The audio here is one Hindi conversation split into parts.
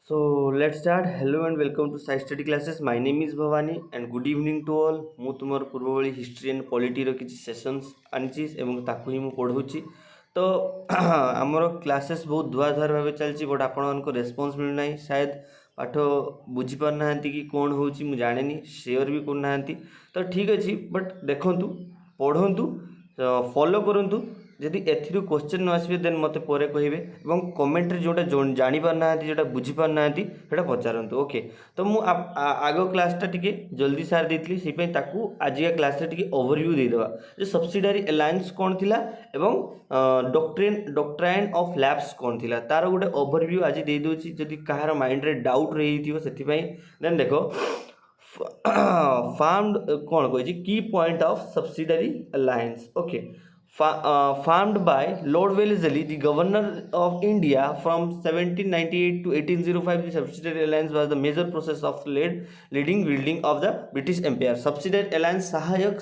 So let's start. Hello and welcome to Sci Study Classes. My name is Bhavani and good evening to all. ମୁଁ ତୁମର ପୂର୍ବଭଳି ହିଷ୍ଟ୍ରି ଆଣ୍ଡ ପଲିଟିର କିଛି ସେସନ୍ସ ଆଣିଛି ଏବଂ ତାକୁ ହିଁ ମୁଁ ପଢ଼ାଉଛି। ତ ଆମର କ୍ଲାसेस ବହୁତ ଧୁଆଧାର ଭାବେ ଚାଲିଛି ବଟ୍ ଆପଣମାନଙ୍କ ରେସ୍ପନ୍ସ ମିଳୁନାହିଁ। ସାୟଦ ପାଠ ବୁଝିପାରୁନାହାନ୍ତି କି କ'ଣ ହେଉଛି ମୁଁ ଜାଣିନି, ସେୟାର ବି କରୁନାହାନ୍ତି। ତ ଠିକ୍ ଅଛି, ବଟ୍ ଦେଖନ୍ତୁ, ପଢ଼ନ୍ତୁ, ଫଲୋ କରନ୍ତୁ। ଯଦି ଏଥିରୁ କ୍ୱେଶ୍ଚନ୍ ନ ଆସିବେ ଦେନ୍ ମୋତେ ପରେ କହିବେ ଏବଂ କମେଣ୍ଟରେ ଯେଉଁଟା ଜାଣିପାରୁନାହାନ୍ତି, ଯେଉଁଟା ବୁଝିପାରୁନାହାନ୍ତି ସେଇଟା ପଚାରନ୍ତୁ। ଓକେ, ତ ମୁଁ ଆଗ କ୍ଲାସ୍ଟା ଟିକେ ଜଲ୍ଦି ସାରି ଦେଇଥିଲି, ସେଇପାଇଁ ତାକୁ ଆଜିକା କ୍ଲାସ୍ରେ ଟିକେ ଓଭରଭ୍ୟୁ ଦେଇଦେବା ଯେ ସବସିଡାରୀ ଆଲାଏନ୍ସ କ'ଣ ଥିଲା ଏବଂ ଡକ୍ଟ୍ରାଇନ୍ ଅଫ୍ ଲ୍ୟାପ୍ସ କ'ଣ ଥିଲା, ତା'ର ଗୋଟେ ଓଭରଭ୍ୟୁ ଆଜି ଦେଇଦେଉଛି। ଯଦି କାହାର ମାଇଣ୍ଡରେ ଡାଉଟ୍ ରହିଯାଇଥିବ ସେଥିପାଇଁ ଦେନ୍ ଦେଖ farmed କ'ଣ କହିଛି କି point of subsidiary alliance. Okay, farmed by Lord Wellesley, the governor of India from 1798 to 1805. The subsidiary alliance was the major process of leading building of the British Empire. Subsidiary alliance सहायक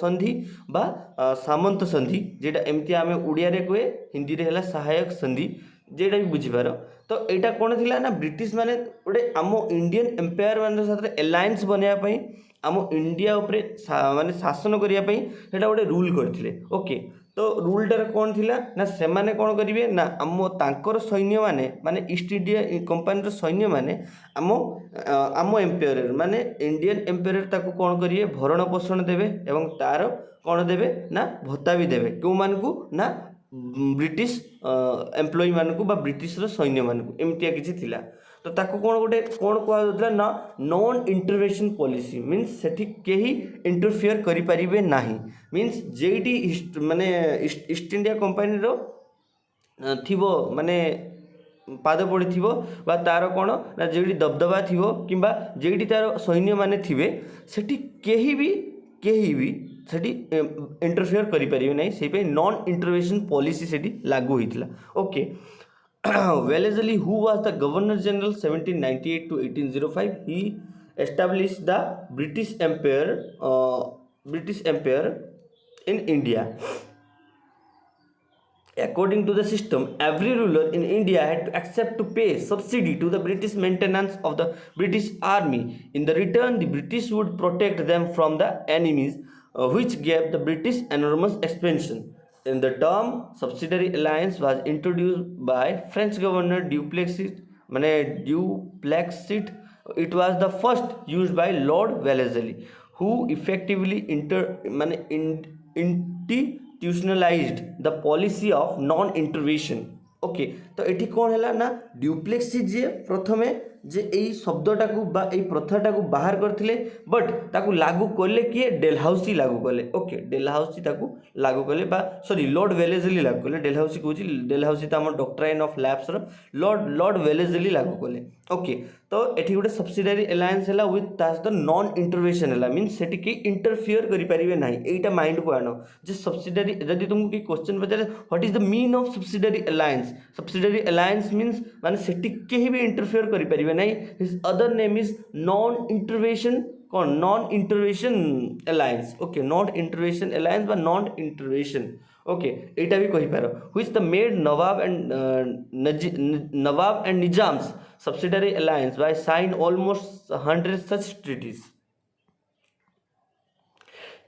संधि बा सामंत संधि, जेटा एमती आमे उड़िया रे कहे, हिंदी रे हला सहायक संधि, जेटा भी बुझिपार। तो यहाँ कौन थी ना, ब्रिटिश माने गोटे आम इंडियन एम्पायर मान साथ एलायंस बनवाई आम इंडिया उपरे माने शासन करने सेटा गोटे रूल करते। ओके, तो रूलटार कौन थिला ना, से माने कौन करेंगे ना, आम तांकर सैन्य माने माने ईस्ट इंडिया कंपानी सैन्य माने आम आम एम्पायर माने इंडियन एम्पायर ताको कौन करेंगे, भरण पोषण देवे एवं तार कौन देवे ना भत्ता भी देवे। क्यों मानकू ना ब्रिटिश एम्प्लॉई मानकू बा ब्रिटिश सैन्य मानकू एमतिया किछि थिला। तो ताको कौन गोटे कौन कहला ना नॉन इंटरवेंशन पॉलिसी, मीन्स सेठी केही इंटरफेयर करि परिबे नाही। मीन्स जेटी माने ईस्ट इंडिया कंपानी रो थिबो माने पाद पड़ी थी बा तार कौन ना जेटी दबदबा थी किंबा जेटी तार सैन्य माने थिबे सेठी केही भी सेठी इंटरफेयर करि परिबे नाही। सेही नॉन इंटरवेंशन पॉलिसी सेठी लागू होइतिला। Okay, Wellesley, who was the Governor General 1798 to 1805, he established the British Empire in India. According to the system, every ruler in India had to accept to pay subsidy to the British maintenance of the British army. In the return, the British would protect them from the enemies, which gave the British enormous expansion. In the term subsidiary alliance was introduced by French governor Duplessis. It was the first used by Lord Wellesley, who effectively institutionalized the policy of non-intervention. Okay, तो ये कौन है ना, ड्यूप्लेक्सी जे प्रथमे जे यही शब्दटा को बा यही प्रथाटा को बाहर करथिले, बट ताकू लागू कले किए डेलहाउसी लागू कले। ओके, डेलहाउसी ताकू लागू कले बा सॉरी लॉर्ड वेलेस्ली लागू कले। डेलहाउसी कहूँ डेलहाउसी तो आम doctrine of lapse Lord Wellesley लागू कले। ओके, तो ये गोटे सब्सिडारी एलायंस है विथ द नॉन इंटरवेंशन है, मीन्स से इंटरफियर करें ना। यहीटा माइंड को आण जे सब्सिडारी जब तुमको कि क्वेश्चन पचारे what is the mean of subsidiary alliance. Subsidiary alliance means माने सेठी केही भी इंटरफियर करें ना। His other name is non intervention कौन, non intervention alliance. Okay, non intervention alliance बा नॉन इंटरवेंशन। ओके, यहाँ भी कहींपार which the made Nawab and Nizams subsidiary alliance by signed almost 100 such treaties.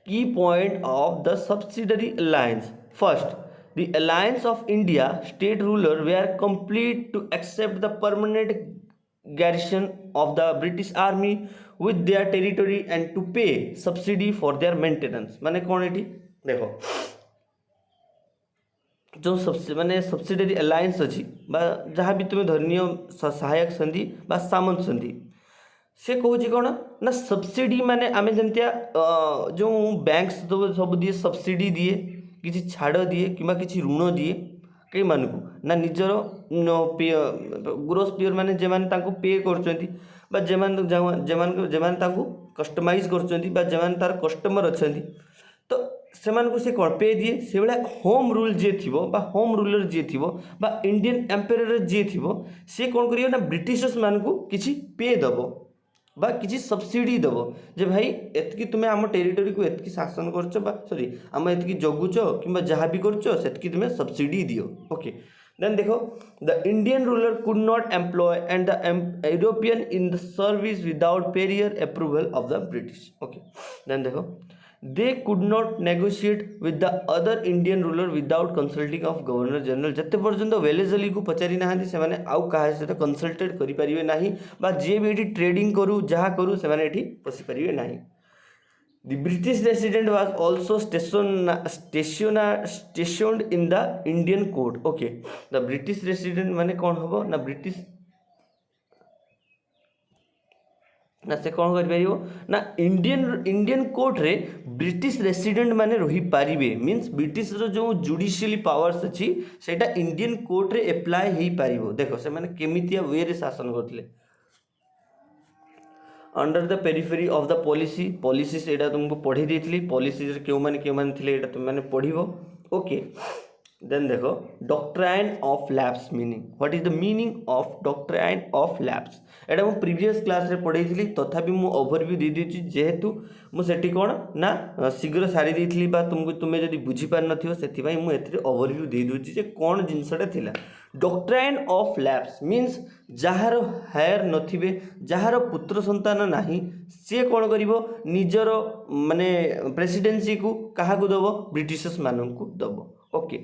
Key point of the subsidiary alliance. First, the alliance of India state ruler were complete to accept the permanent garrison of the British army with their territory and to pay subsidy for their maintenance. माने कौन है देखो, जो माने सब्सिडारी एलायंस अच्छी जहाँ भी तुम्हें धरनीय सहायक संधि बा सामंत संधि से कहूँ कौन ना सब्सिडी माने आम जमतिया जो बैंक्स सब दिए सब्सिडी दिए किसी छाड़ दिए कि ऋण दिए कई मानक ना निजर ग्रोस पियर माने जेमाने तांको पे करचंती बा जेमाने तांको कस्टमाइज करचंती बा जेमाने तार कस्टमर अछंती। तो से कौन पे दिए से भाया होम रूल जी थी होम रूलर जी थी इंडियन एम्पायर जी थी सी कौन करियो ना ब्रिटिशर्स मानकू किसी पे दब बा किसी सब्सिडी दब जे भाई एतकी तुम्हें आम टेरिटोरी को एतकी शासन कर सॉरी आम एतकी जगुच कि जहाँ भी कर तुम्हें सब्सिडी दियो। ओके, Then देखो, the Indian ruler could not employ and the European in the service without prior approval of the British. Okay. Then देखो, they could not negotiate with the other Indian ruler without consulting of Governor General. जते पर्यंत वेलेजली को पचारि नाहांती सेमाने आउ काहा सहित कंसल्टेड करि परिबे नाही बा जे भी एठी ट्रेडिंग करू जहा करू सेमाने एठी पसि परिबे नाही. The British resident was also stationed in the Indian court. Okay, the British resident माने कौन होबो ना ब्रिटिश ना से कौन कर पारिबो ना इंडियन कोर्ट रे ब्रिटिश रेसिडेंट माने रही पारिबे. मींस ब्रिटिश रो जो जुडिशियली पावर्स अछि सेटा इंडियन कोर्ट रे अप्लाई हेई पारिबो. देखो से माने केमितिया वे रे शासन करथिले. Under the periphery of the policy एटा तुमको पढ़ी देइथली. पॉलिसीज क्यों माने थिले एटा तुम माने पढ़िबो. ओके. देन देखो, doctrine of lapse meaning. What is the meaning of doctrine of lapse? एटा मु प्रीवियस क्लास रे पढ़ेइथली, तथापि मु ओवरव्यू दे देछि जेहेतु मु सेठी कोन ना शीघ्र सारी देइथली बा तुमको तुमे जदी बुझी पार नथियो सेति भाई मु एथरे ओवरव्यू दे दोछि जे कोन जिंसटा थिला. डॉक्ट्राइन ऑफ लैप्स मीन्स जहार हायर नथिबे, जहार पुत्र संतान नाही, से कोन करिवो निजर माने प्रेसिडेंसी को काहा को दबो ब्रिटिशर्स मानन को दबो. ओके.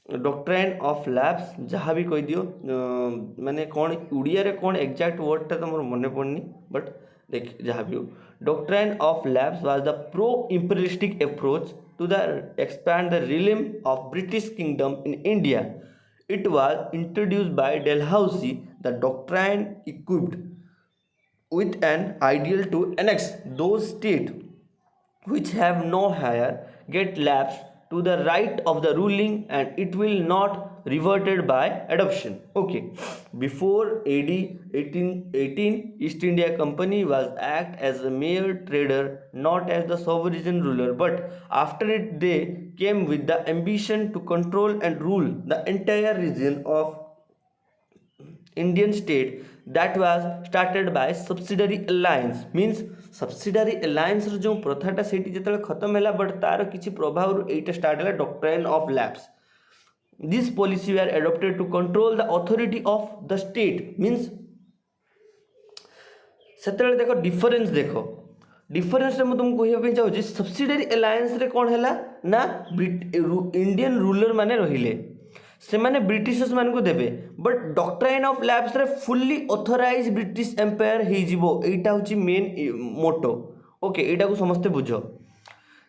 डॉक्ट्राइन ऑफ लैप्स जहाँ भी कह दियो माने कौन उड़िया रे कौन एग्जैक्ट वर्डटा तो मोर मने पड़नी बट देख जहाँ भी हो. Doctrine of lapse was the pro imperialistic approach to the expand the realm of British kingdom in India. It was introduced by Dalhousie. The doctrine equipped with an ideal to annex those states which have no heir, get lapsed to the right of the ruling, and it will not reverted by adoption. Okay. Before AD 1818, East India Company was act as a mere trader, not as the sovereign ruler. But after it, they came with the ambition to control and rule the entire region of Indian state that was started by subsidiary alliance. Means subsidiary alliance रो जो प्रथाटा सेठी जेतले खत्म हैला बट तार किछि प्रभाव एटा स्टार्ट हैला doctrine of lapse. This policy were adopted to control the authority of the state. Means सेतले देखो डिफरेंस रे मैं तुमको कहबा पे चाहूची सब्सिडियरी अलायंस रे कोन हैला ना इंडियन रूलर माने रहिले से माने ब्रिटिशर्स मान को देबे. बट डॉक्ट्राइन ऑफ लैप्स रे फुल्ली ऑथराइज ब्रिटिश एम्पायर हे जिवो. एटा होची मेन मोटो. ओके. एटा को समझते बुझो.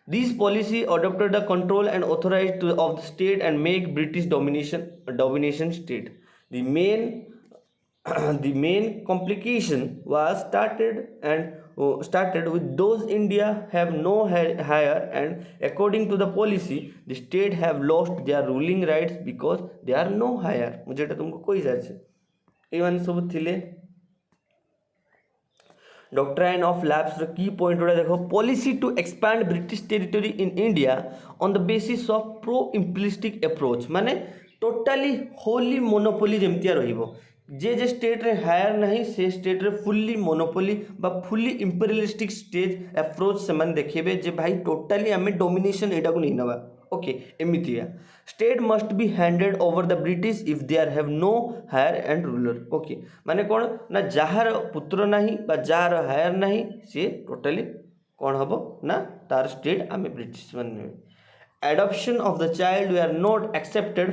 This policy adopted the control and authorized of the state and make British domination state. The main complication was started with those India have no higher, and according to the policy the state have lost their ruling rights because they are no higher. मुझे एटा तुमको कोई जाय छे ए मान सब थिले. डॉक्ट्राइन ऑफ लैप्स रो की पॉइंट उडा देखो. Policy to expand British territory in India on the basis of pro imperialistic approach. माने टोटाली होली मोनोपोली जेमतिया रहिबो. जे स्टेट रे हायर नहीं से स्टेट रे फुल्ली मोनोपोली बा फुल्ली इंपीरियलिस्टिक स्टेज अप्रोच से मन देखिबे जे भाई टोटाली हमें डोमिनेशन एटा को नहीं नबा. ओके. एमितिया state must be handed over the British if they have no hire and ruler. Okay. माने कौन ना जार पुत्र नहीं बा जार हायर नहीं से टोटाली कौन हबो ना तार स्टेट आमे ब्रिटिश मन. Adoption of the child way are not accepted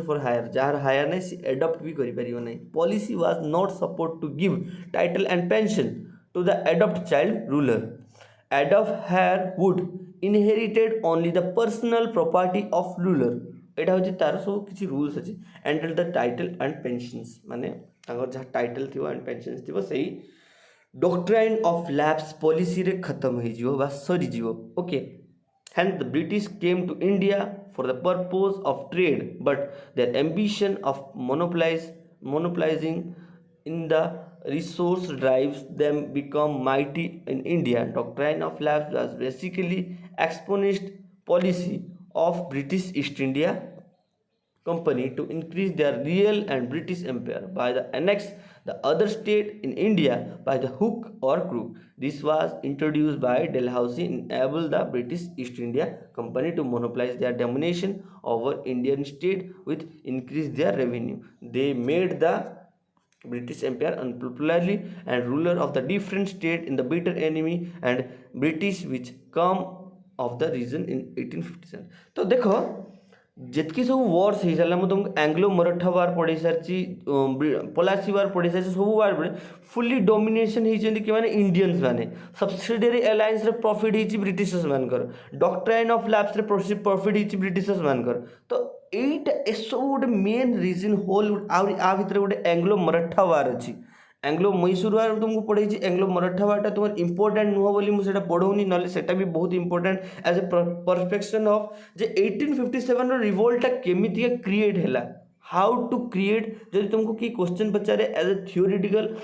for heir. जार हायर नहीं से एडॉप्ट भी करि परियो नहीं. Policy was not support to give title and pension to the adopt child ruler. Adopt hair would inherited only the personal property of ruler. एटा होची तार सब किछि रूल्स अछि. And the title and pensions माने तांगर जहा टाइटल थिवो एंड पेंशन्स थिवो सेही डॉक्ट्राइन ऑफ लैप्स पॉलिसी रे खत्म हे जिवो बा सरी जिवो. Okay. Hence the British came to India for the purpose of trade, but their ambition of monopolizing in the resource drives them become mighty in India. Doctrine of lapse was basically exponent policy of British East India Company to increase their real and British empire. By the annex the other state in India by the hook or crook. This was introduced by Dalhousie enable the British East India Company to monopolize their domination over Indian state with increase their revenue. They made the British Empire unpopularly and ruler of the different state in the bitter enemy and British which come of the region in 1857. तो देखो जितकी सब वार्स हो सारा मुझे तुमको एंग्लो मराठा वार पढ़ी सारी पलासी वार पढ़ी सारी सब वार पढ़े फुली डोमिनेशन होती कि माने इंडियंस माने सब्सिडियरी अलायंस रे प्रॉफिट होती ब्रिटिशर्स मानकर डॉक्ट्राइन ऑफ लैप्स रे प्रॉफिट होती ब्रिटिशर्स मानकर तो एटा एसब गोटे मेन रिजन होल आ भितर गोटे एंग्लो मराठा वार अच्छी एंग्लो मैसूर वार तुमको पढ़े एंग्लो मराठा वार्टा तुम इंपोर्टाट नुह बोली मुझे पढ़ौनी ना सेटा भी बहुत important as a perfection of जे 1857 रिवोल्टा केमितिका क्रिएट है हाउ टू क्रिएट जब तुमको कि क्वेश्चन पचारे as a theoretical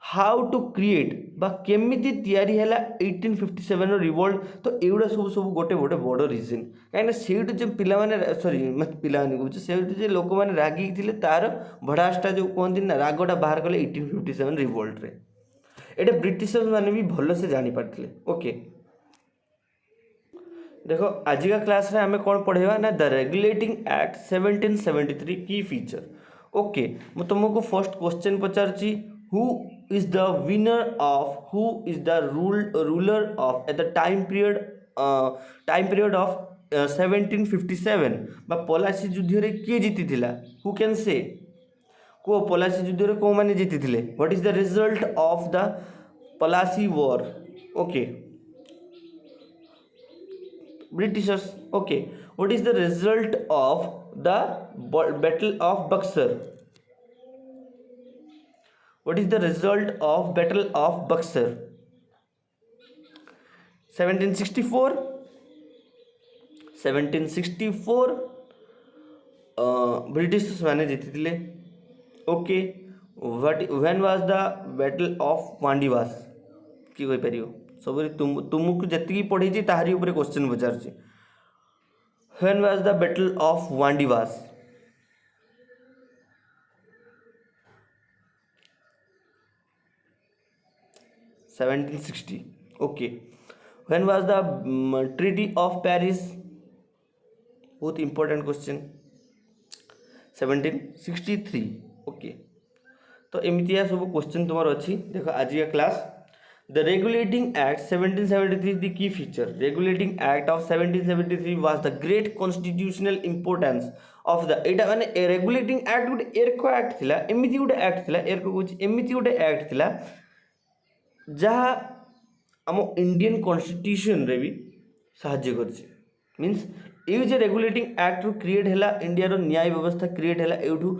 how to create बा केमिति तैयारी है 1857 रिवोल्ट तो एगुड़ा सब सब गोटे गोटे बड़ रिजन कहीं सेठ जो पिला सॉरी मत पिला कहूँ से जो लोक मैंने रागी थे तार भड़ासटा जो कहते ना रागटा बाहर कले 1857 रिवोल्ट रे एटा ब्रिटिशर्स माने भी भल से जानी पारथिले ओके देखो आज का क्लास रे हमें कौन पढ़ेगा ना द रेगुलेटिंग एक्ट 1773 की फीचर ओके मु तुमको फर्स्ट क्वेश्चन पचारची who is the winner of who is the ruler of at the time period of 1757 बा पलासी युद्ध रे किए जीति थिला who can say को पलासी युद्ध रे को माने जीति थिले what is the result of the Palasi war okay Britishers okay what is the result of the battle of Buxar What is the result of Battle of Buxar? 1764. 1764 British माने जीती थिले. Okay. When was the Battle of Wandiwas? कि कोई परियो. सबरी तुमको जत्ती पढ़ी थी ताहारी ऊपर क्वेश्चन पचार छी. When was the Battle of Wandiwas? 1760 okay when was the treaty of Paris बहुत important question 1763 okay तो एमती सब क्वेश्चन तुम अच्छी देखो आज का class the regulating act 1773 the key feature regulating act of 1773 was the great constitutional importance of the एटा माने रेगुलेटिंग एक्ट गोटे एरको एक्ट थिला एमती गोटे एक्ट थिला एरको कहूँ एमती गोटे एक्ट थिला जहाँ आम इंडियन कॉन्स्टिट्यूशन रे भी साहाଯ୍य करछि मीन्स ये जो रेगुलेटिंग एक्ट रू क्रिएट है इंडिया रो न्याय व्यवस्था क्रिएट है एठू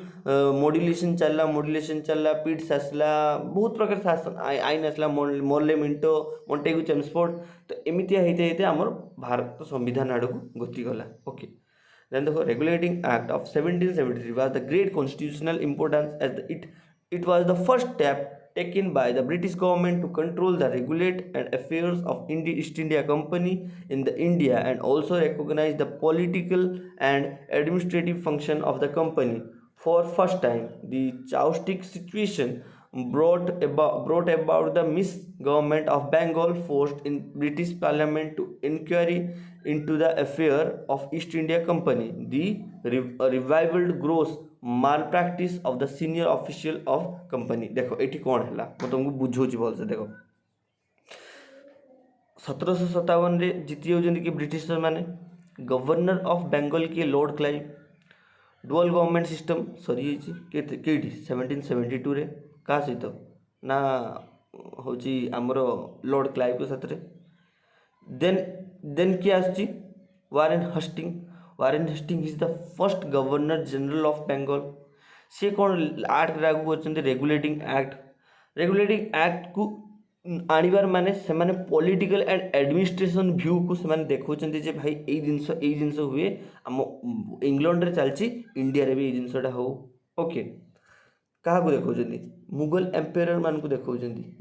मॉड्यूलेशन चलला पिट्स आसला बहुत प्रकार शासन आईन आसला मोर्ले मिंटो मोंटेगु चेम्सफोर्ड तो एमितिया होते आमर भारत संविधान आड़ को गति गला ओके देन देखो regulating act of 1773 was the great constitutional importance as it was the first step taken by the British government to control the regulate and affairs of East India Company in the India and also recognize the political and administrative function of the company. For first time, the chaotic situation brought about the misgovernment of Bengal forced in British Parliament to inquiry into the affair of East India Company. The revived gross malpractice of the senior official of company. देखो एठी कौन है मैं तुमको बुझौची बोल से देखो 1757 रे जीती होजन कि ब्रिटिशर माने गवर्नर ऑफ बंगाल के Lord Clive dual government system सरी केटी 1772 रे का सहित ना होची हमरो लॉर्ड क्लाइव के साथ रे देन किए आसची Warren Hastings is the first governor general of Bengal सी कौन एक्ट लागू कर रेगुलेटिंग एक्ट को आनिबार माने से माने पॉलिटिकल एंड एडमिनिस्ट्रेशन व्यू को से माने देखौचंती जे भाई ए जिनस हुए हम इंग्लैंड रे चलची इंडिया रे भी ए जिनसटा हो ओके कहा को देखौचंती मुगल एम्पायर मान को देखा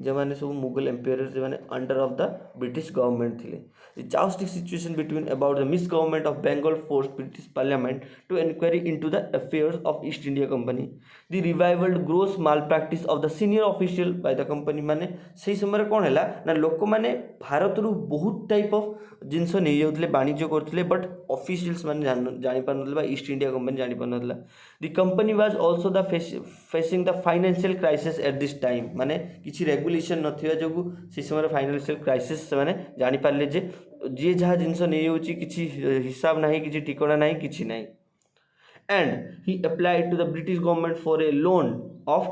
जो मैंने सब मुगल एम्पायर जो मैंने under of the British government थे the chaotic situation between about the misgovernment of Bengal forced British parliament to enquiry into the affairs of East India Company the revealed gross malpractice of the senior official by the company माने से समय कौन है ना लोक मैंने भारत रु बहुत टाइप ऑफ जिनस नहीं जाते वाणिज्य करते बट ऑफिशियल्स मैंने जापार ना ईस्ट इंडिया कंपनी जापार ना the company was also the facing the financial crisis at this time माने किसी रेगुलेशन नथिबा जोगु से समय फाइनेंशियल क्राइसिस से माने जानि पारले जे जी जहाँ जिनस नहीं होची किसी हिसाब नहीं किसी ठिकाना नहीं किसी नहीं and he applied to the British government for a loan of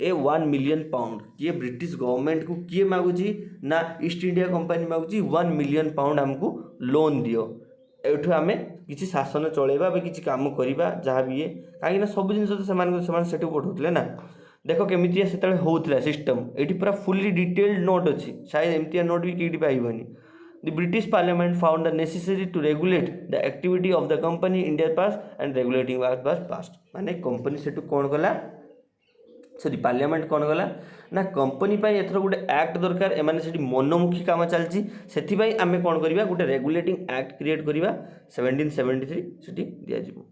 a 1 million pound ये ब्रिटिश गवर्नमेंट को किए मागुची ना ईस्ट इंडिया कंपनी मागुची 1 मिलियन पाउंड हमको लोन दियो एठु आमे किसी शासन चलेबा बा किसी काम करिबा जहाँ भी ये कहीं सब जिन से पठाऊले ना देख केमितिया से होता सिस्टम ये पूरा फुल्ली डिटेल्ड नोट अच्छी शायद एमती नोट भी कहीं पाइबनी The British Parliament found it necessary to regulate the activity of the company in their past and regulating was passed. माने कंपनी से कौन कला सॉरी पार्लियामेंट कौन कला ना कंपनी पाई एथर गोटे एक्ट दरकार एमाने सेठी मनोमुखी काम चलची सेथिबाई आमे कौन करिबा गोटे रेगुलेटिंग एक्ट क्रिएट करिबा 1773 सेठी दिया जिवो.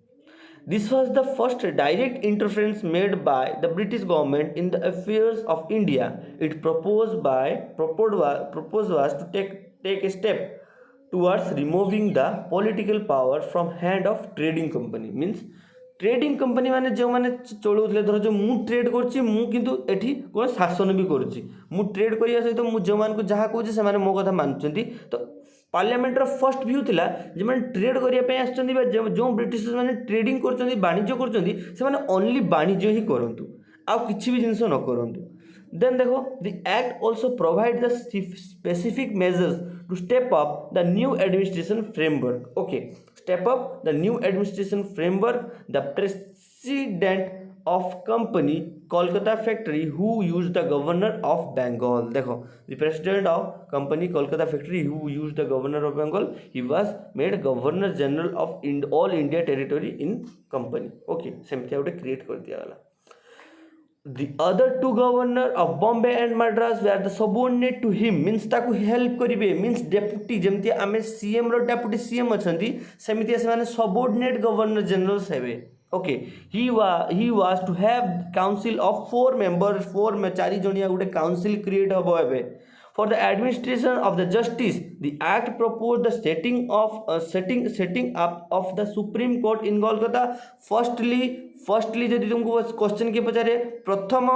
This was the first direct interference made by the British government in the affairs of India. It proposed was to take a step towards removing the political power from hand of trading company. Means trading company माने जो माने चलाउले धर जो मु ट्रेड करछि मु किंतु एठी कोन शासन भी करछि मु ट्रेड करिया सहित मु जो मान को जहा कहूछि से माने मो कथा मानछन्ती तो पार्लियामेंट रो फर्स्ट व्यू थिला जे माने ट्रेड करिया पे आछन्ती बा जो ब्रिटिश माने ट्रेडिंग करछन्ती वाणिज्य करछन्ती से माने ओनली वाणिज्य ही करंतु आ किछि भी जिंस न करंतु. Then देखो the act also provide the specific measures to step up the new administration framework. Okay, step up the new administration framework. The president of company Kolkata factory who used the governor of Bengal. देखो the president of company Kolkata factory who used the governor of Bengal, he was made governor general of all India territory in company. Okay, सेमती गोटे क्रिएट कर दिया गला. The other two governor of Bombay and Madras were the subordinate to him. Means ताकू हेल्प करिवे means deputy जेमती आमे सीएम रो डेप्यूटी सीएम अछंती सेमिति से माने सबऑर्डिनेट गवर्नर जनरल हेबे. Okay, he was to have council of 4 members 4 में 4 जणिया गोटे council create हबो हेबे. For the administration of the justice, the act proposed the setting up of the Supreme Court in Kolkata. Firstly जदि तुमको क्वेश्चन के पचारे प्रथम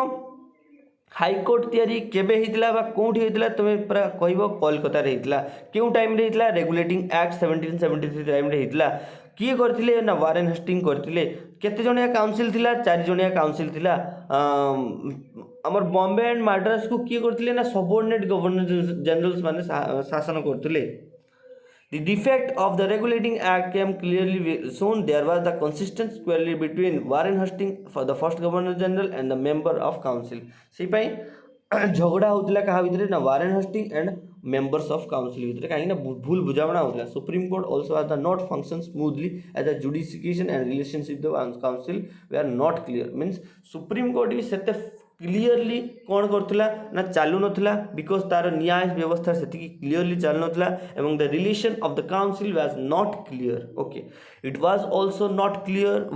हाईकोर्ट तैयारी केबे हितला बा कोठी हितला तमे पूरा कहबो कोलकाता रे हितला क्यों टाइम रे हितला रेगुलेटिंग एक्ट 1773 टाइम रे हितला किए करथिले ना वारेन हेस्टिंग करथिले केते जणिया काउंसिल थिला 4 जणिया काउंसिल थिला हमर बॉम्बे एंड मद्रास को किए करथिले ना सबऑर्डिनेट गवर्नर जनरल्स माने शासन करथिले. The defect of the regulating act came clearly shown. There was the consistent squarely between Warren Hastings for the first governor general and the member of council. सेपाई झगड़ा होतला कहा भितरे ना Warren Hastings and members of council भितरे काहे ना भूल बुझावना होतला. Supreme court also has the not function smoothly as the jurisdiction and relationship the council they are not clear. Means supreme court भी सेते क्लीयरली कौन करथिला ना चालू नथिला बिकॉज तार न्याय व्यवस्था सेति क्लीयरली चालू नथिला एवं the relation of the council was not clear. Okay, it was also not clear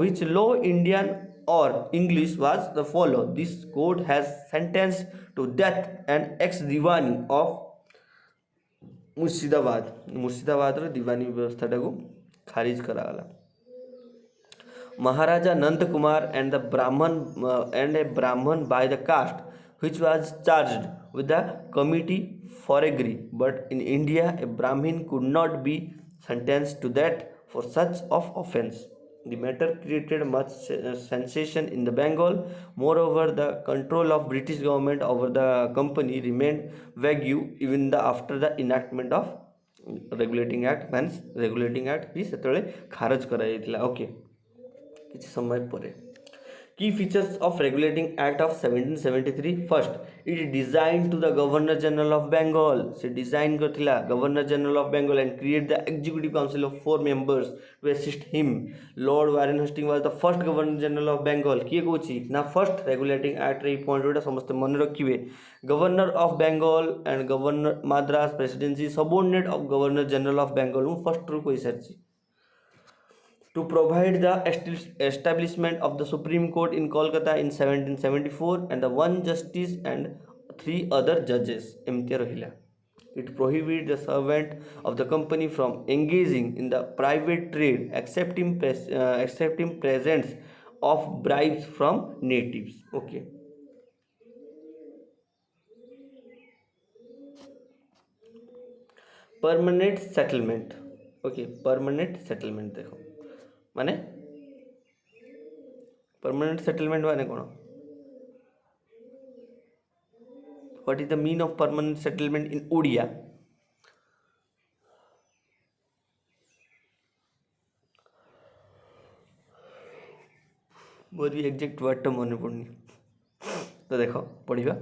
which law Indian or English was the follow. This court has sentenced to death an ex-Diwani of Murshidabad रो दीवानी व्यवस्था को खारिज करागला. Maharaja Nand Kumar and a Brahman by the caste, which was charged with the committee for agree. But in India, a Brahmin could not be sentenced to death for such of offence. The matter created much sensation in the Bengal. Moreover, the control of British government over the company remained vague even after the enactment of regulating act. Hence, regulating act भी सेतले खारज करा जायतिला. ओके, किसी समय परे Key features of Regulating Act of 1773. First, it is designed to the Governor General of Bengal. से design करथिला Governor General of Bengal and create the Executive Council of 4 members to assist him. Lord Warren Hastings was the first Governor General of Bengal. किए कौची ना first Regulating Act रे पॉइंट जोटा समस्त मन रखिबे. Governor of Bengal and Governor Madras Presidency subordinate of Governor General of Bengal. ମୁଁ first ରୁ कहि सारछि. To provide the establishment of the Supreme Court in Kolkata in 1774 and the one justice and 3 other judges. एमती रहिला. It prohibits the servant of the company from engaging in the private trade, accepting presents of bribes from natives. Okay. Permanent settlement. Okay, permanent settlement देखो माने परमानेंट सेटलमेंट माने कौन what is the mean of permanent settlement in Odia मोर भी एग्जैक्ट वर्ड तो मन पड़नी तो देखो पढ़िबा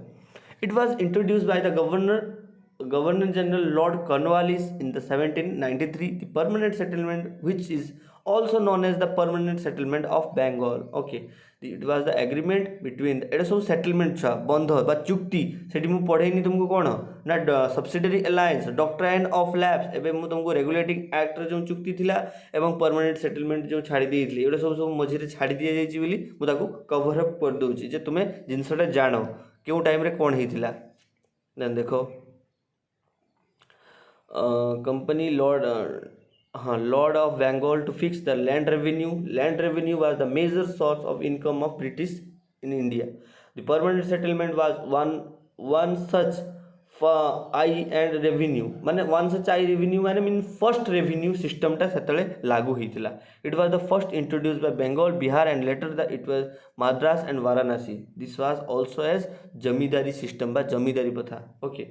it was introduced by the governor general Lord Cornwallis in the 1793 the permanent settlement which is also known as the permanent settlement of Bengal. Okay, it was the agreement between एटा सब सेटलमेंट छा बंध बा चुक्ति सेठी मु पढेनी तुमको कोन ना subsidiary alliance doctrine of lapse एबे मु तुमको रेगुलेटिंग एक्ट रे जो चुक्ति थिला एवं परमानेंट सेटलमेंट जो छाडी देइथली एटा सब सब मझी रे छाडी दिया जाईची बोली मु ताको कवर अप कर दोची जे तुमे जिंसटा जानो केउ टाइम रे कोन हेतिला देन देखो company Lord of Bengal to fix the land revenue. Land revenue was the major source of income of British in India. The permanent settlement was one such I and revenue. माने one such I revenue माने mean first revenue system टा सेतले लागू हितला. It was the first introduced by Bengal, Bihar and later it was Madras and Varanasi. This was also as zamindari system बा जमींदारी प्रथा. Okay.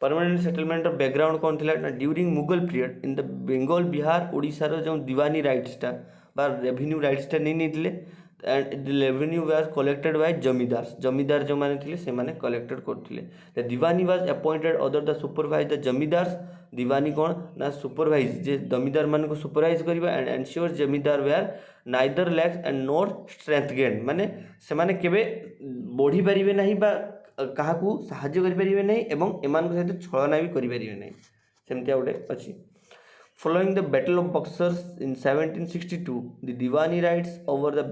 परमानेंट सेटलमेंट बैकग्राउंड कौन थिला ना during Mughal period in the Bengal Bihar Odisha रो जो दीवानी राइट्सटा बा रेवेन्यू राइट्सटा नहीं निथिले and the revenue was collected by zamindar जो माने थिले से माने कलेक्टेड करथिले the Diwani was appointed other the supervise the zamindars दीवानी कौन ना सुपरवाइज जे जमीदार मान को सुपरवाइज करबा and ensure zamindar were neither lax and nor strength gain माने से माने केबे बढ़ी परिबे नाही बा काहाकू साहाଯ୍य करि परिबे नै एवं एमान सहित छलना भी करि परिबे नै सेमतिया गोटे अछि following the battle of Buxar in 1762 the Diwani rights over the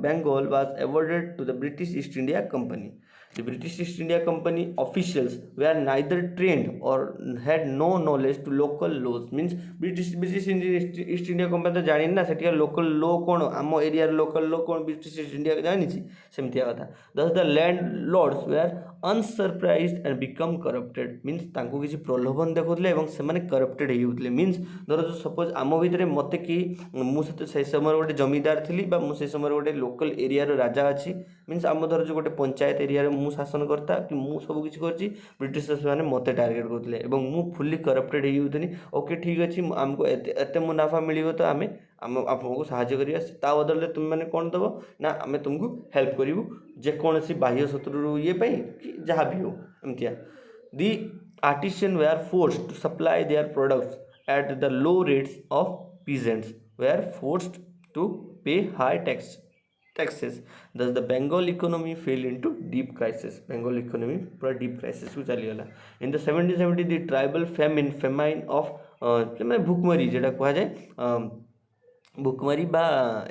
Bengal was awarded to the British East India Company. The British East India Company officials were neither trained or had no knowledge to local laws. Means British East India Company तो जानी ना सेटिया local law कौन आमो एरिया local law कौन British East India जानी ची सेमतिया कथा. Thus the landlords were unsurprised and become corrupted. Means तांको किसी प्रलोभन देखुतले एवं से माने corrupted हे होतले. Means धरो जो suppose आमो भितरे मते कि मु से समय गोटे जमीदार थिली बा मु से समय गोटे लोकल एरिया रो राजा अछि. Means आमो धरो जो गोटे पंचायत एरिया रे मु शासन करता कि मु सब किछि करछि ब्रिटिशर्स माने मते टार्गेट करथले एवं मु फुल्ली करप्टेड हे होतनी. ओके ठीक अछि हमको एते मुनाफा मिलिबो तो आमे आपको साहाଯ୍य करिया ता बदले तुम माने कोन दबो ना आमे तुमको हेल्प करिवु जे कोनसी बाह्य शत्रु ये पई कि जहां भी हो एमतिया. The artisan were forced to supply their products at the low rates of peasants were forced to pay high taxes. Thus the Bengal economy fell into deep crisis. Bengal economy पूरा deep crisis को चली गला. In the 1770 the tribal famine of भूखमरी जेटा कहा जाए भूखमरी बा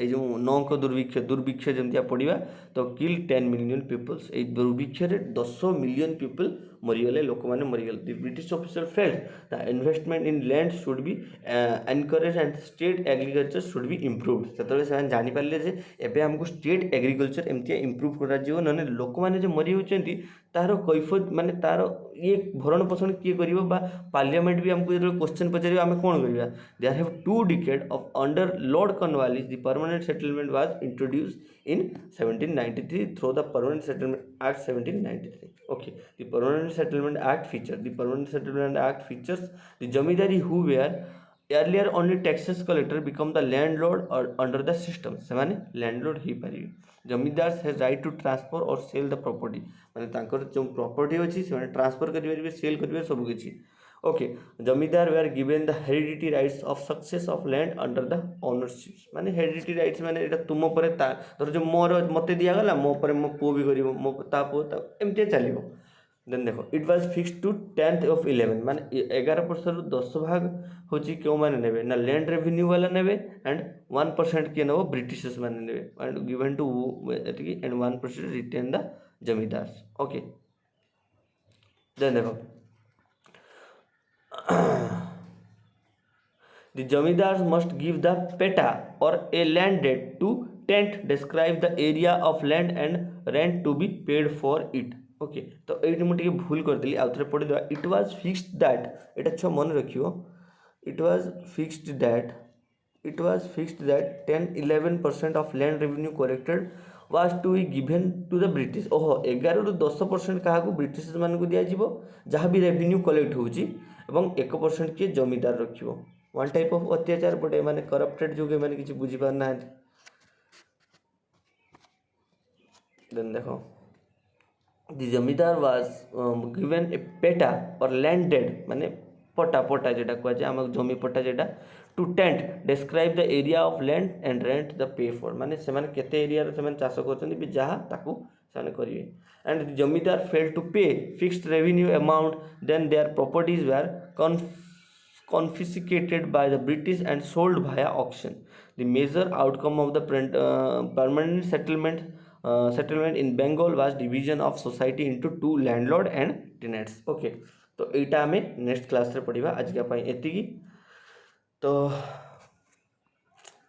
ए जो नौक दुर्भिक्ष जमतिया पड़िबा तो किल 10 मिलियन पीपल्स ए दुर्भिक्ष रे 10 मिलियन पीपल मरिगले लोक माने मरिगले. The British officer felt the investment in land should be encourage and state agriculture should be improved. सेतले से जानि पाले जे एबे हमको स्टेट एग्रीकल्चर एमतिया इम्प्रूव करा जिवो नने लोक माने जे मरि होचंती तारो कैफियत माने तारो ये भरण पोषण किए करिवो बा पार्लियामेंट भी हमको जे क्वेश्चन पचारियो आमे कोन करिया. They have 2 decade of under Lord Cornwallis the permanent settlement was introduced in 1793 through the Permanent Settlement Act 1793. Okay, the Permanent Settlement Act features the Permanent Settlement Act features the jamidari who were earlier only taxes collector become the landlord or under the system से माने landlord he पारिबे zamindar has right to transfer or sell the property माने तांकर जो property अछि से माने transfer करि परिबे sell करिबे सब किछि okay zamindar were given the hereditary rights of success of land under the ownership माने hereditary rights माने एटा तुम परे ता धर जो मोर मते दिया गला मो परे मो पो भी करिवो मो ता पो ता एमते चलिवो देन देखो it was fixed to 10th of 11 माने 11% रु 10 भाग होची क्यों माने नेबे ना लैंड रेवेन्यू वाला नेबे एंड 1% के नेबो ब्रिटिशर्स माने नेबे एंड गिवन टू एतकी and 1% retain the zamindars okay then देखो the zamindars must give the peta or a land deed to tenant describe the area of land and rent to be paid for it okay तो ये मुझे भूल कर दिली आउ थे पढ़ी देवा इट वाज फिक्स्ड दैट एटा छ मन रखियो it was fixed that 10-11% of land revenue collected was to be given to the British ओहो 11 रु 10% क्या ब्रिटिश मान को दिया जीवो जहाँ भी रेवेन्यू कलेक्ट होउची एवं 1% के जमीदार रखियो वन टाइप ऑफ अत्याचार बटे माने करप्टेड जो माने किछि बुझी पार ना देन देखो the zamindar was given a peta or land deed माने पट्टा पट्टा जेटा कुआ जे हमक जमी पट्टा जेटा to tenant describe the area of land and rent the pay for माने से माने केते एरिया रे से माने चाष करछन भी जहा ताकू साने करिवे and the zamindar fail to pay fixed revenue amount then their properties were confiscated by the British and sold via auction. The major outcome of the permanent settlement in Bengal was division of society into two landlord and tenants. Okay, तो एटा हमें नेक्स्ट क्लास रे पढ़िबा आज के पई एतिकी तो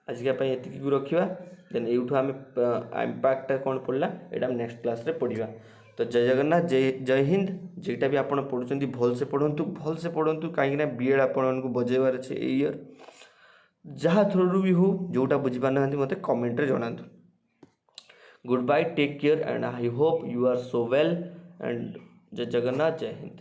आज के पई एतिकी को रखिबा देन एउठो हमें इंपैक्ट कोन पड़ला एटा हम नेक्स्ट क्लास रे पढ़िबा तो जय जगन्नाथ जय हिंद जेटा भी आपण पढ़ुचंती भल से पढ़ंतु कहीं ना बीएड आपण को बजेबार अच्छे इयर जहाँ थ्रू भी हो जोटा बुझी पाना मते कमेंट रे जणांतु goodbye take care and I hope you are so well and जय जगन्नाथ जय हिंद।